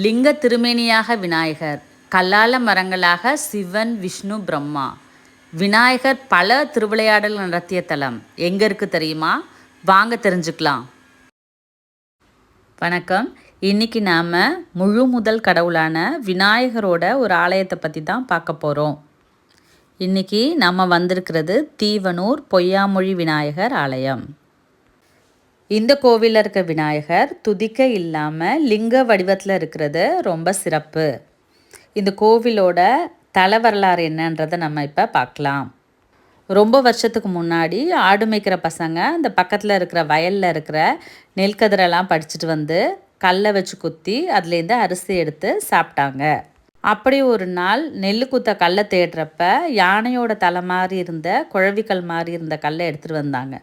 லிங்க திருமேனியாக விநாயகர், கல்லால மரங்களாக சிவன், விஷ்ணு, பிரம்மா. விநாயகர் பல திருவிளையாடல் நடத்திய தலம் எங்கே இருக்குது தெரியுமா? வாங்க தெரிஞ்சுக்கலாம். வணக்கம். இன்றைக்கி நாம் முழு முதல் கடவுளான விநாயகரோட ஒரு ஆலயத்தை பற்றி தான் பார்க்க போகிறோம். இன்றைக்கி நம்ம வந்திருக்கிறது தீவனூர் பொய்யாமொழி விநாயகர் ஆலயம். இந்த கோவிலில் இருக்க விநாயகர் துதிக்க இல்லாமல் லிங்க வடிவத்தில் இருக்கிறது ரொம்ப சிறப்பு. இந்த கோவிலோட தல வரலாறு என்னன்றதை நம்ம இப்போ பார்க்கலாம். ரொம்ப வருஷத்துக்கு முன்னாடி ஆடு மேய்க்கிற பசங்க அந்த பக்கத்தில் இருக்கிற வயலில் இருக்கிற நெல்கதிரெல்லாம் படிச்சுட்டு வந்து கல்லை வச்சு குத்தி அதுலேருந்து அரிசி எடுத்து சாப்பிட்டாங்க. அப்படி ஒரு நாள் நெல் குத்த கல்லை தேடுறப்ப யானையோட தலை மாதிரி இருந்த குழவிக்கல் மாதிரி இருந்த கல்லை எடுத்துகிட்டு வந்தாங்க.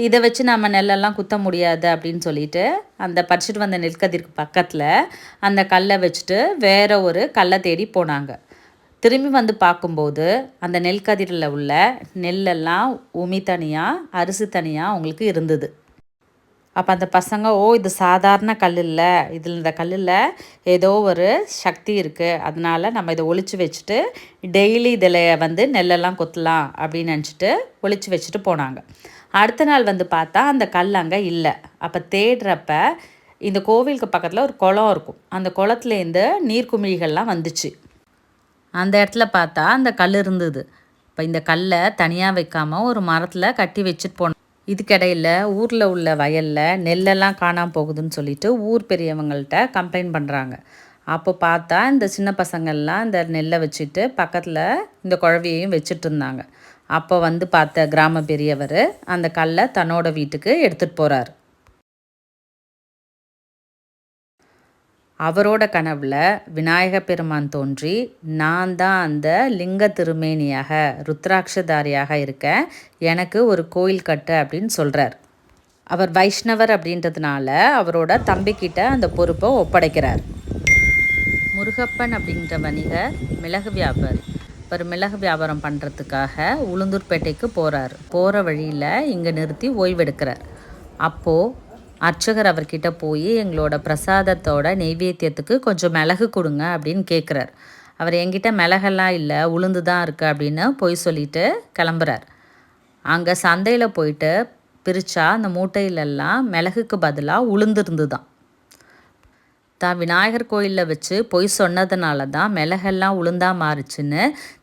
இதை வச்சு நம்ம நெல்லெல்லாம் குத்த முடியாது அப்படின்னு சொல்லிட்டு அந்த பறிச்சுட்டு வந்த நெல்கதிருக்கு பக்கத்தில் அந்த கல்லை வச்சுட்டு வேற ஒரு கல்லை தேடி போனாங்க. திரும்பி வந்து பார்க்கும்போது அந்த நெல்கதிரில் உள்ள நெல்லெல்லாம் உமி தனியாக அரிசி தனியாக அவங்களுக்கு இருந்தது. அப்போ அந்த பசங்க இது சாதாரண கல் இல்லை, இந்த கல்லில் ஏதோ ஒரு சக்தி இருக்குது, அதனால் நம்ம இதை ஒளிச்சு வச்சுட்டு டெய்லி இதில் வந்து நெல்லெல்லாம் கொத்தலாம் அப்படின்னு நினச்சிட்டு ஒளிச்சு வச்சுட்டு போனாங்க. அடுத்த நாள் வந்து பார்த்தா அந்த கல் அங்கே இல்லை. அப்போ தேடுறப்ப இந்த கோவிலுக்கு பக்கத்தில் ஒரு குளம் இருக்கும். அந்த குளத்துலேருந்து நீர்க்குமிழிகள்லாம் வந்துச்சு. அந்த இடத்துல பார்த்தா அந்த கல் இருந்தது. இப்போ இந்த கல்லை தனியாக வைக்காமல் ஒரு மரத்தில் கட்டி வச்சுட்டு போனோம். இதுக்கிடையில் ஊரில் உள்ள வயலில் நெல்லெல்லாம் காணாமல் போகுதுன்னு சொல்லிட்டு ஊர் பெரியவங்கள்ட்ட கம்ப்ளைண்ட் பண்ணுறாங்க. அப்போ பார்த்தா இந்த சின்ன பசங்கள்லாம் இந்த நெல்லை வச்சுட்டு பக்கத்தில் இந்த குழவியையும் வச்சுட்டு இருந்தாங்க. அப்போ வந்து பார்த்த கிராம பெரியவர் அந்த கல்லை தன்னோட வீட்டுக்கு எடுத்துகிட்டு போகிறார். அவரோட கனவில் விநாயக பெருமான் தோன்றி, நான் தான் அந்த லிங்க திருமேனியாக ருத்ராட்சதாரியாக இருக்கேன், எனக்கு ஒரு கோயில் கட்டு அப்படின்னு சொல்கிறார். அவர் வைஷ்ணவர் அப்படின்றதுனால அவரோட தம்பிக்கிட்ட அந்த பொறுப்பை ஒப்படைக்கிறார். முருகப்பன் அப்படின்ற வணிகர் மிளகு வியாபாரி. ஒரு மிளகு வியாபாரம் பண்ணுறதுக்காக உளுந்தூர்பேட்டைக்கு போகிறார். போகிற வழியில் இங்கே நிறுத்தி ஓய்வெடுக்கிறார். அப்போது அர்ச்சகர் அவர்கிட்ட போய் எங்களோட பிரசாதத்தோட நெய்வேத்தியத்துக்கு கொஞ்சம் மிளகு கொடுங்க அப்படின்னு கேட்குறார். அவர் என்கிட்ட மிளகெல்லாம் இல்லை, உளுந்து தான் இருக்குது அப்படின்னு பொய் சொல்லிட்டு கிளம்புறார். அங்கே சந்தையில் போயிட்டு பிரித்தா அந்த மூட்டையிலெல்லாம் மிளகுக்கு பதிலாக உளுந்து இருந்து தான். தான் விநாயகர் கோயிலில் வச்சு பொய் சொன்னதுனால தான் மிளகெல்லாம் உளுந்தா மாறுச்சுன்னு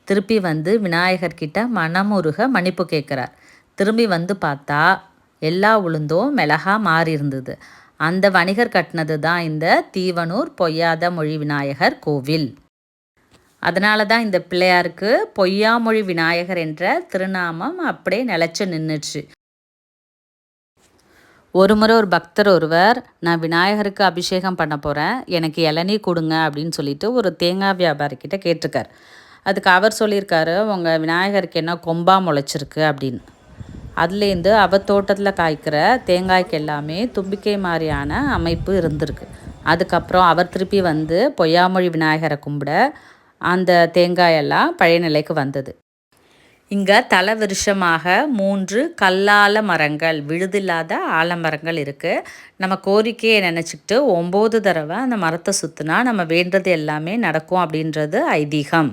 திருப்பி வந்து விநாயகர்கிட்ட மனமுருக மன்னிப்பு கேட்குறார். திரும்பி வந்து பார்த்தா எல்லா உளுந்தும் மிளகா மாறி இருந்தது. அந்த வணிகர் கட்டினது தான் இந்த தீவனூர் பொய்யாத மொழி விநாயகர் கோவில். அதனால தான் இந்த பிள்ளையாருக்கு பொய்யாமொழி விநாயகர் என்ற திருநாமம் அப்படியே நிலச்சி நின்றுச்சு. ஒரு முறை ஒரு பக்தர் ஒருவர், நான் விநாயகருக்கு அபிஷேகம் பண்ண போகிறேன், எனக்கு இளநீர் கொடுங்க அப்படின்னு சொல்லிட்டு ஒரு தேங்காய் வியாபாரிக்கிட்ட கேட்டிருக்கார். அதுக்கு அவர் சொல்லியிருக்காரு, உங்கள் விநாயகருக்கு என்ன கொம்பா முளைச்சிருக்கு அப்படின்னு. அதுலேருந்து அவர் தோட்டத்தில் காய்க்கிற தேங்காய்க்கு எல்லாமே தும்பிக்கை மாதிரியான அமைப்பு இருந்திருக்கு. அதுக்கப்புறம் அவர் திருப்பி வந்து பொய்யாமொழி விநாயகரை கும்பிட அந்த தேங்காயெல்லாம் பழைய நிலைக்கு வந்தது. இங்கே தல விருஷமாக 3 கல்லால மரங்கள், விழுதில்லாத ஆலமரங்கள் இருக்குது. நம்ம கோரிக்கையை நினச்சிக்கிட்டு 9 தடவை அந்த மரத்தை சுற்றினா நம்ம வேண்டது எல்லாமே நடக்கும் அப்படின்றது ஐதீகம்.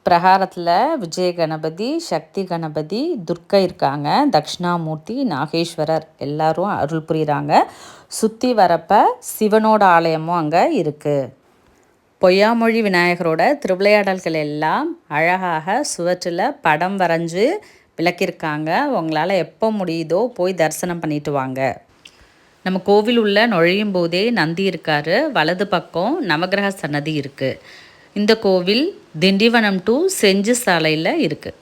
பிரகாரத்தில் விஜய கணபதி, சக்தி கணபதி, துர்க்கை இருக்காங்க, தட்சிணாமூர்த்தி, நாகேஸ்வரர் எல்லாரும் அருள் புரிகிறாங்க. சுற்றி வரப்போ சிவனோட ஆலயமும் அங்கே இருக்குது. பொய்யாமொழி விநாயகரோட திருவிளையாடல்கள் எல்லாம் அழகாக சுவற்றில் படம் வரைஞ்சி விளக்கியிருக்காங்க. உங்களால் எப்போ முடியுதோ போய் தரிசனம் பண்ணிட்டு வாங்க. நம்ம கோவில் உள்ள நுழையும் போதே நந்தி இருக்கார். வலது பக்கம் நவகிரக சன்னதி இருக்குது. இந்த கோவில் திண்டிவனம் டு செஞ்சி சாலையில் இருக்குது.